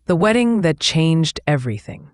The wedding that changed everything.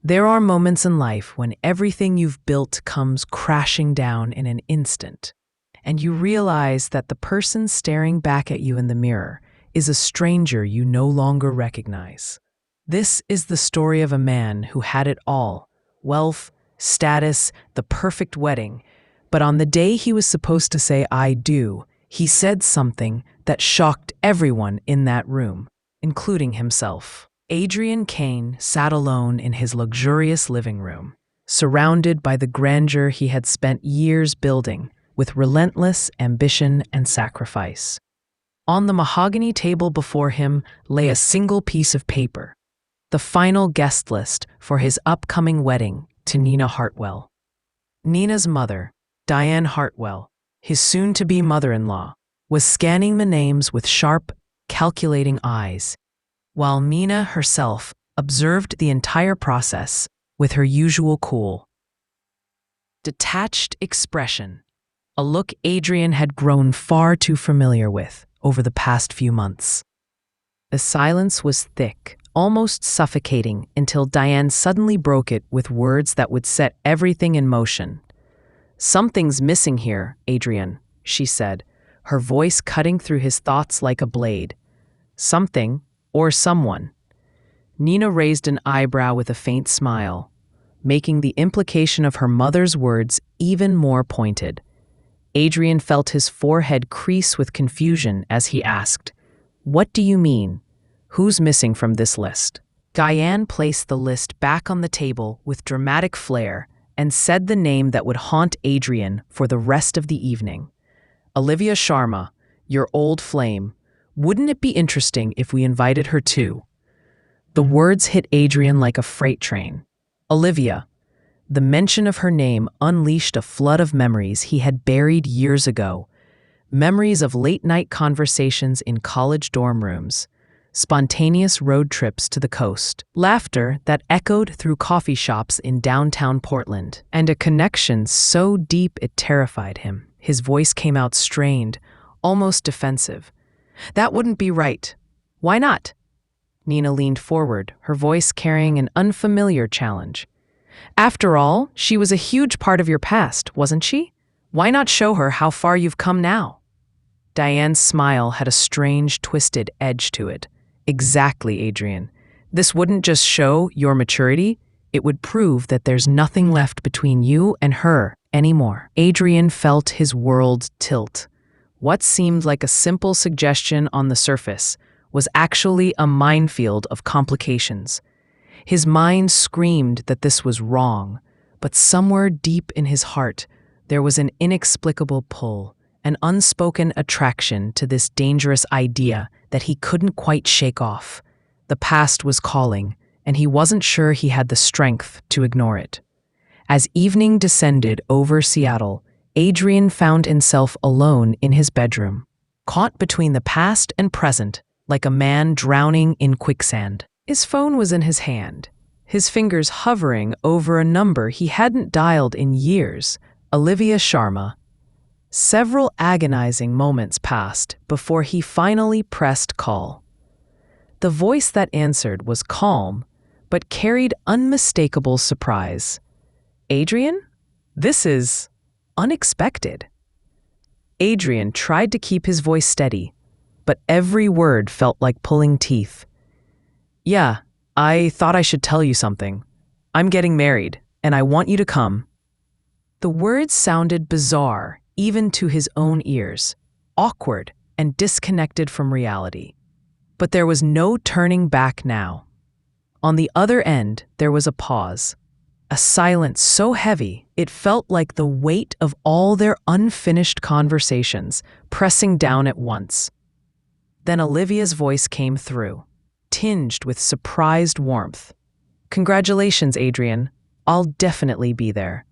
There are moments in life when everything you've built comes crashing down in an instant, and you realize that the person staring back at you in the mirror is a stranger you no longer recognize. This is the story of a man who had it all: wealth, status, the perfect wedding. But on the day he was supposed to say "I do," he said something that shocked everyone in that room, including himself. Adrian Kane sat alone in his luxurious living room, surrounded by the grandeur he had spent years building with relentless ambition and sacrifice. On the mahogany table before him lay a single piece of paper, the final guest list for his upcoming wedding to Nina Hartwell. Nina's mother, Diane Hartwell, his soon-to-be mother-in-law, was scanning the names with sharp, calculating eyes, while Nina herself observed the entire process with her usual cool, detached expression, a look Adrian had grown far too familiar with over the past few months. The silence was thick, almost suffocating, until Diane suddenly broke it with words that would set everything in motion. "Something's missing here, Adrian," she said, her voice cutting through his thoughts like a blade. "Something, or someone." Nina raised an eyebrow with a faint smile, making the implication of her mother's words even more pointed. Adrian felt his forehead crease with confusion as he asked, "What do you mean? Who's missing from this list?" Diane placed the list back on the table with dramatic flair and said the name that would haunt Adrian for the rest of the evening. "Olivia Sharma, your old flame. Wouldn't it be interesting if we invited her too?" The words hit Adrian like a freight train. Olivia. The mention of her name unleashed a flood of memories he had buried years ago. Memories of late-night conversations in college dorm rooms, spontaneous road trips to the coast, laughter that echoed through coffee shops in downtown Portland, and a connection so deep it terrified him. His voice came out strained, almost defensive. "That wouldn't be right." "Why not?" Nina leaned forward, her voice carrying an unfamiliar challenge. "After all, she was a huge part of your past, wasn't she? Why not show her how far you've come now?" Diane's smile had a strange, twisted edge to it. "Exactly, Adrian. This wouldn't just show your maturity, it would prove that there's nothing left between you and her anymore." Adrian felt his world tilt. What seemed like a simple suggestion on the surface was actually a minefield of complications. His mind screamed that this was wrong, but somewhere deep in his heart, there was an inexplicable pull, an unspoken attraction to this dangerous idea that he couldn't quite shake off. The past was calling, and he wasn't sure he had the strength to ignore it. As evening descended over Seattle, Adrian found himself alone in his bedroom, caught between the past and present, like a man drowning in quicksand. His phone was in his hand, his fingers hovering over a number he hadn't dialed in years: Olivia Sharma. Several agonizing moments passed before he finally pressed call. The voice that answered was calm, but carried unmistakable surprise. "Adrian? This is unexpected." Adrian tried to keep his voice steady, but every word felt like pulling teeth. "Yeah, I thought I should tell you something. I'm getting married, and I want you to come." The words sounded bizarre, even to his own ears, awkward and disconnected from reality. But there was no turning back now. On the other end, there was a pause, a silence so heavy it felt like the weight of all their unfinished conversations pressing down at once. Then Olivia's voice came through, tinged with surprised warmth. "Congratulations, Adrian. I'll definitely be there."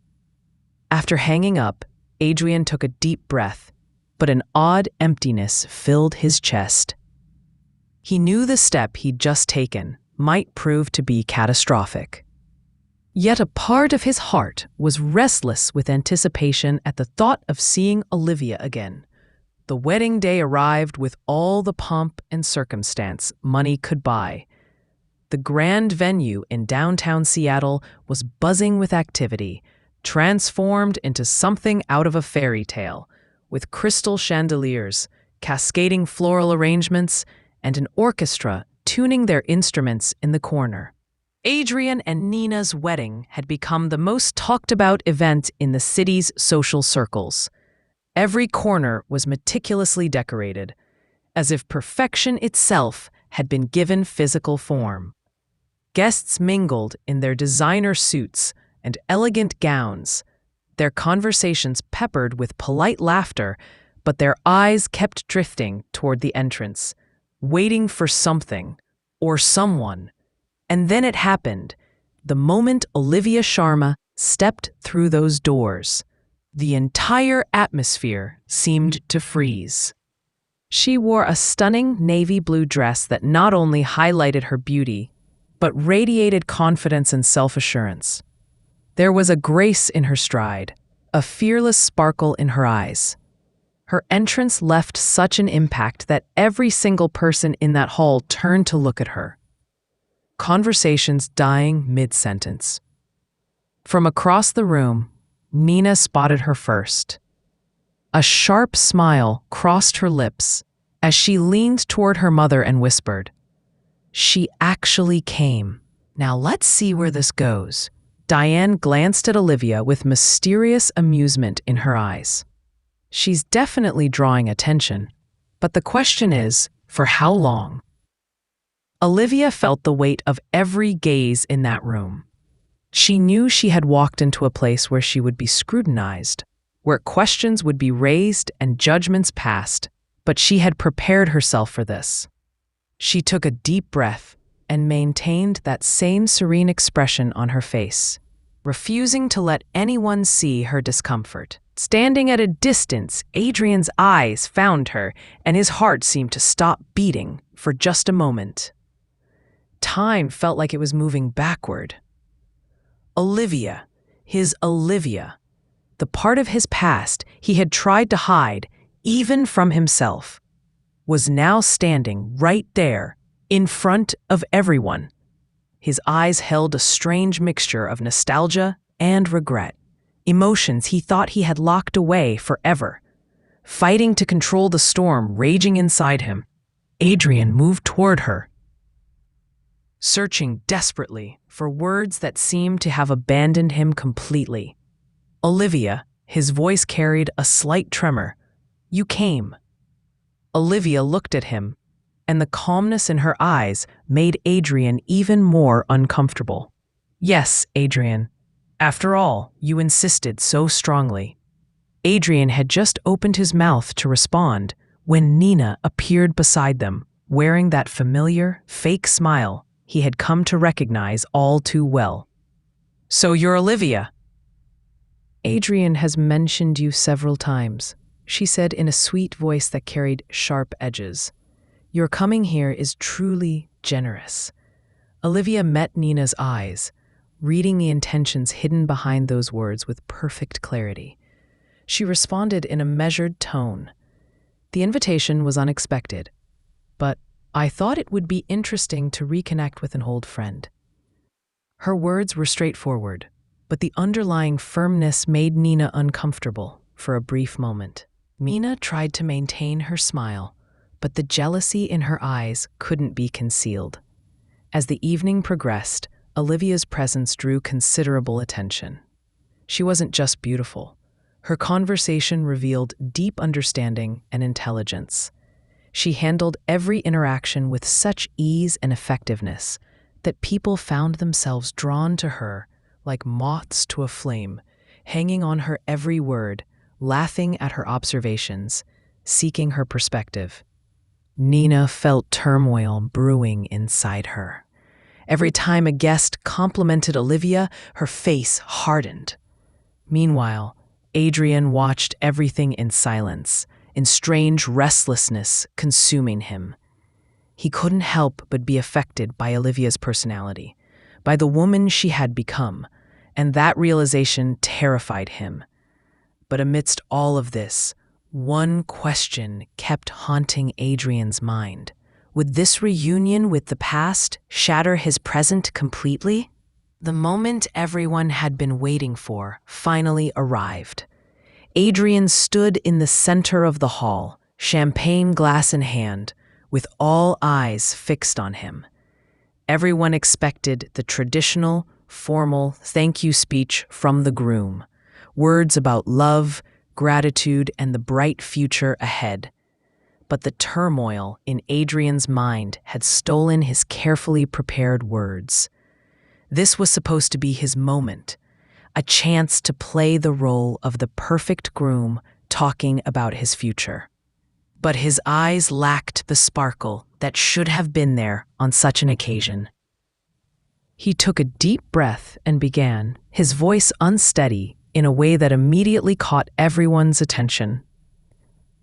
After hanging up, Adrian took a deep breath, but an odd emptiness filled his chest. He knew the step he'd just taken might prove to be catastrophic. Yet a part of his heart was restless with anticipation at the thought of seeing Olivia again. The wedding day arrived with all the pomp and circumstance money could buy. The grand venue in downtown Seattle was buzzing with activity, transformed into something out of a fairy tale, with crystal chandeliers, cascading floral arrangements, and an orchestra tuning their instruments in the corner. Adrian and Nina's wedding had become the most talked about event in the city's social circles. Every corner was meticulously decorated, as if perfection itself had been given physical form. Guests mingled in their designer suits and elegant gowns, their conversations peppered with polite laughter, but their eyes kept drifting toward the entrance, waiting for something or someone. And then it happened. The moment Olivia Sharma stepped through those doors, the entire atmosphere seemed to freeze. She wore a stunning navy blue dress that not only highlighted her beauty, but radiated confidence and self-assurance. There was a grace in her stride, a fearless sparkle in her eyes. Her entrance left such an impact that every single person in that hall turned to look at her. Conversations dying mid-sentence. From across the room, Nina spotted her first. A sharp smile crossed her lips as she leaned toward her mother and whispered, "She actually came. Now let's see where this goes." Diane glanced at Olivia with mysterious amusement in her eyes. She's definitely drawing attention, but the question is, for how long? Olivia felt the weight of every gaze in that room. She knew she had walked into a place where she would be scrutinized, where questions would be raised and judgments passed, but she had prepared herself for this. She took a deep breath and maintained that same serene expression on her face, refusing to let anyone see her discomfort. Standing at a distance, Adrian's eyes found her, and his heart seemed to stop beating for just a moment. Time felt like it was moving backward. Olivia, his Olivia, the part of his past he had tried to hide, even from himself, was now standing right there, in front of everyone. His eyes held a strange mixture of nostalgia and regret, emotions he thought he had locked away forever. Fighting to control the storm raging inside him, Adrian moved toward her, searching desperately for words that seemed to have abandoned him completely. "Olivia," his voice carried a slight tremor. "You came." Olivia looked at him, and the calmness in her eyes made Adrian even more uncomfortable. "Yes, Adrian. After all, you insisted so strongly." Adrian had just opened his mouth to respond when Nina appeared beside them, wearing that familiar, fake smile he had come to recognize all too well. "So you're Olivia?" "Adrian has mentioned you several times," she said in a sweet voice that carried sharp edges. "Your coming here is truly generous." Olivia met Nina's eyes, reading the intentions hidden behind those words with perfect clarity. She responded in a measured tone. "The invitation was unexpected, but I thought it would be interesting to reconnect with an old friend." Her words were straightforward, but the underlying firmness made Nina uncomfortable for a brief moment. Nina tried to maintain her smile, but the jealousy in her eyes couldn't be concealed. As the evening progressed, Olivia's presence drew considerable attention. She wasn't just beautiful. Her conversation revealed deep understanding and intelligence. She handled every interaction with such ease and effectiveness that people found themselves drawn to her like moths to a flame, hanging on her every word, laughing at her observations, seeking her perspective. Nina felt turmoil brewing inside her. Every time a guest complimented Olivia, her face hardened. Meanwhile, Adrian watched everything in silence, in strange restlessness consuming him. He couldn't help but be affected by Olivia's personality, by the woman she had become, and that realization terrified him. But amidst all of this, one question kept haunting Adrian's mind. Would this reunion with the past shatter his present completely? The moment everyone had been waiting for finally arrived. Adrian stood in the center of the hall, champagne glass in hand, with all eyes fixed on him. Everyone expected the traditional, formal thank you speech from the groom, words about love, gratitude, and the bright future ahead. But the turmoil in Adrian's mind had stolen his carefully prepared words. This was supposed to be his moment, a chance to play the role of the perfect groom talking about his future. But his eyes lacked the sparkle that should have been there on such an occasion. He took a deep breath and began, his voice unsteady in a way that immediately caught everyone's attention.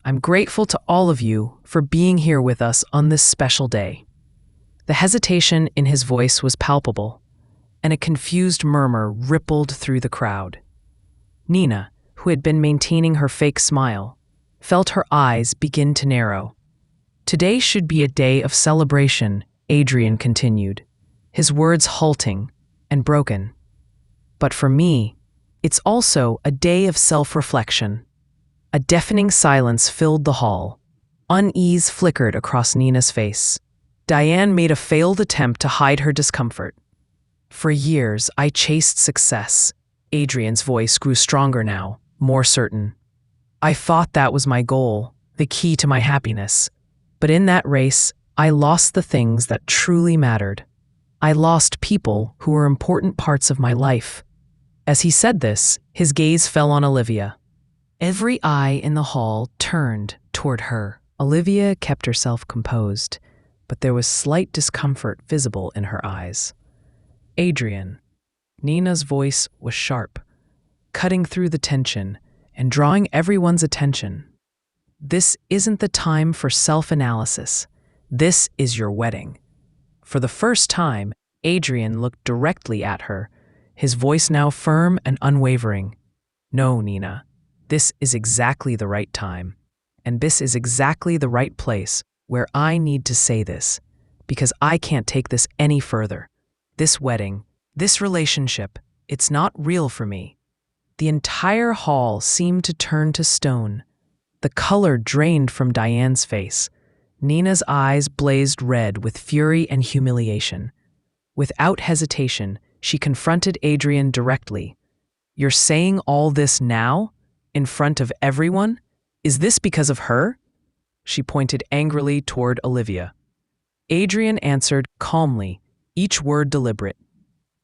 I'm grateful to all of you for being here with us on this special day. The hesitation in his voice was palpable, and a confused murmur rippled through the crowd. Nina, who had been maintaining her fake smile, felt her eyes begin to narrow. Today should be a day of celebration, Adrian continued, his words halting and broken. But for me, it's also a day of self-reflection. A deafening silence filled the hall. Unease flickered across Nina's face. Diane made a failed attempt to hide her discomfort. For years, I chased success. Adrian's voice grew stronger now, more certain. I thought that was my goal, the key to my happiness. But in that race, I lost the things that truly mattered. I lost people who were important parts of my life. As he said this, his gaze fell on Olivia. Every eye in the hall turned toward her. Olivia kept herself composed, but there was slight discomfort visible in her eyes. Adrian. Nina's voice was sharp, cutting through the tension and drawing everyone's attention. This isn't the time for self-analysis. This is your wedding. For the first time, Adrian looked directly at her, his voice now firm and unwavering. No, Nina. This is exactly the right time, and this is exactly the right place where I need to say this, because I can't take this any further. This wedding, this relationship, it's not real for me. The entire hall seemed to turn to stone. The color drained from Diane's face. Nina's eyes blazed red with fury and humiliation. Without hesitation, she confronted Adrian directly. You're saying all this now? In front of everyone? Is this because of her? She pointed angrily toward Olivia. Adrian answered calmly, each word deliberate.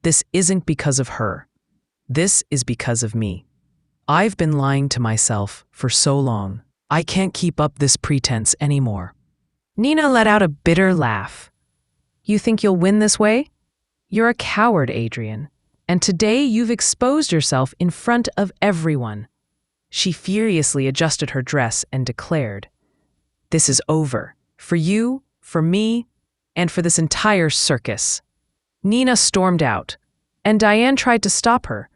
This isn't because of her. This is because of me. I've been lying to myself for so long. I can't keep up this pretense anymore. Nina let out a bitter laugh. You think you'll win this way? You're a coward, Adrian. And today you've exposed yourself in front of everyone. She furiously adjusted her dress and declared, This is over. For you, for me, and for this entire circus. Nina stormed out, and Diane tried to stop her,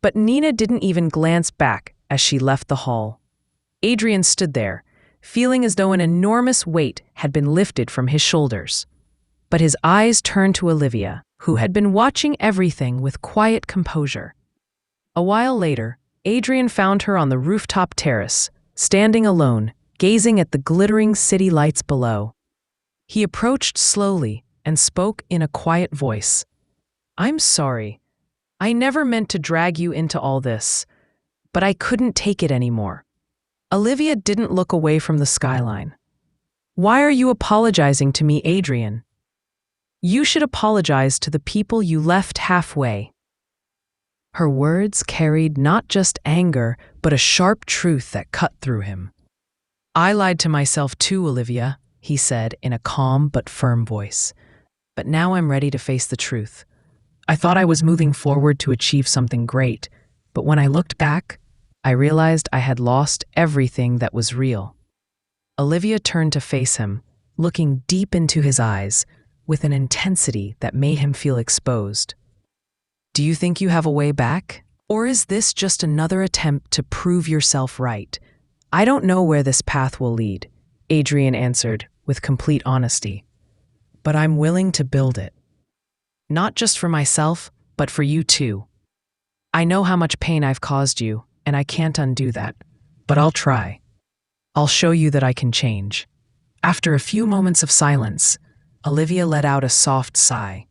but Nina didn't even glance back as she left the hall. Adrian stood there, feeling as though an enormous weight had been lifted from his shoulders. But his eyes turned to Olivia, who had been watching everything with quiet composure. A while later, Adrian found her on the rooftop terrace, standing alone, gazing at the glittering city lights below. He approached slowly and spoke in a quiet voice. I'm sorry. I never meant to drag you into all this, but I couldn't take it anymore. Olivia didn't look away from the skyline. Why are you apologizing to me, Adrian? You should apologize to the people you left halfway. Her words carried not just anger, but a sharp truth that cut through him. I lied to myself too, Olivia, he said in a calm but firm voice. But now I'm ready to face the truth. I thought I was moving forward to achieve something great, but when I looked back, I realized I had lost everything that was real. Olivia turned to face him, looking deep into his eyes, with an intensity that made him feel exposed. Do you think you have a way back? Or is this just another attempt to prove yourself right? I don't know where this path will lead, Adrian answered with complete honesty. but I'm willing to build it. Not just for myself, but for you too. I know how much pain I've caused you, and I can't undo that. But I'll try. I'll show you that I can change." After a few moments of silence, Olivia let out a soft sigh.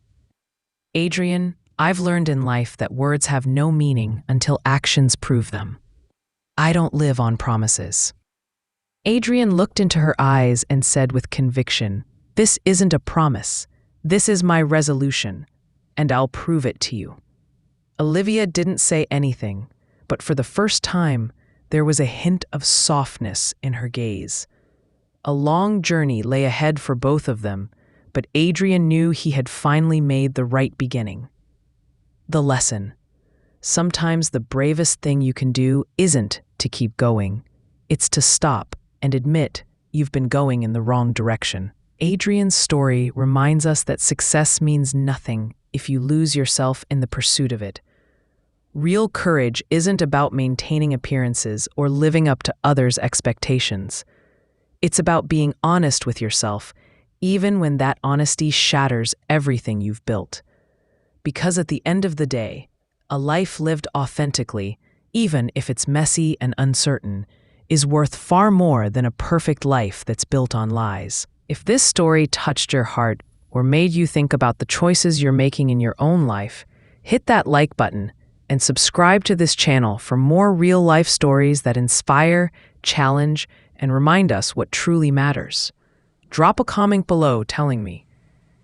"Adrian, I've learned in life that words have no meaning until actions prove them. I don't live on promises." Adrian looked into her eyes and said with conviction, "This isn't a promise. This is my resolution, and I'll prove it to you." Olivia didn't say anything, but for the first time, there was a hint of softness in her gaze. A long journey lay ahead for both of them, but Adrian knew he had finally made the right beginning. The lesson: sometimes the bravest thing you can do isn't to keep going, it's to stop and admit you've been going in the wrong direction. Adrian's story reminds us that success means nothing if you lose yourself in the pursuit of it. Real courage isn't about maintaining appearances or living up to others' expectations. It's about being honest with yourself, even when that honesty shatters everything you've built. Because at the end of the day, a life lived authentically, even if it's messy and uncertain, is worth far more than a perfect life that's built on lies. If this story touched your heart or made you think about the choices you're making in your own life, hit that like button and subscribe to this channel for more real-life stories that inspire, challenge, and remind us what truly matters. Drop a comment below telling me,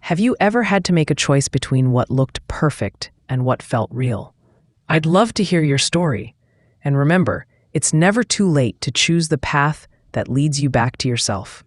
have you ever had to make a choice between what looked perfect and what felt real? I'd love to hear your story. And remember, it's never too late to choose the path that leads you back to yourself.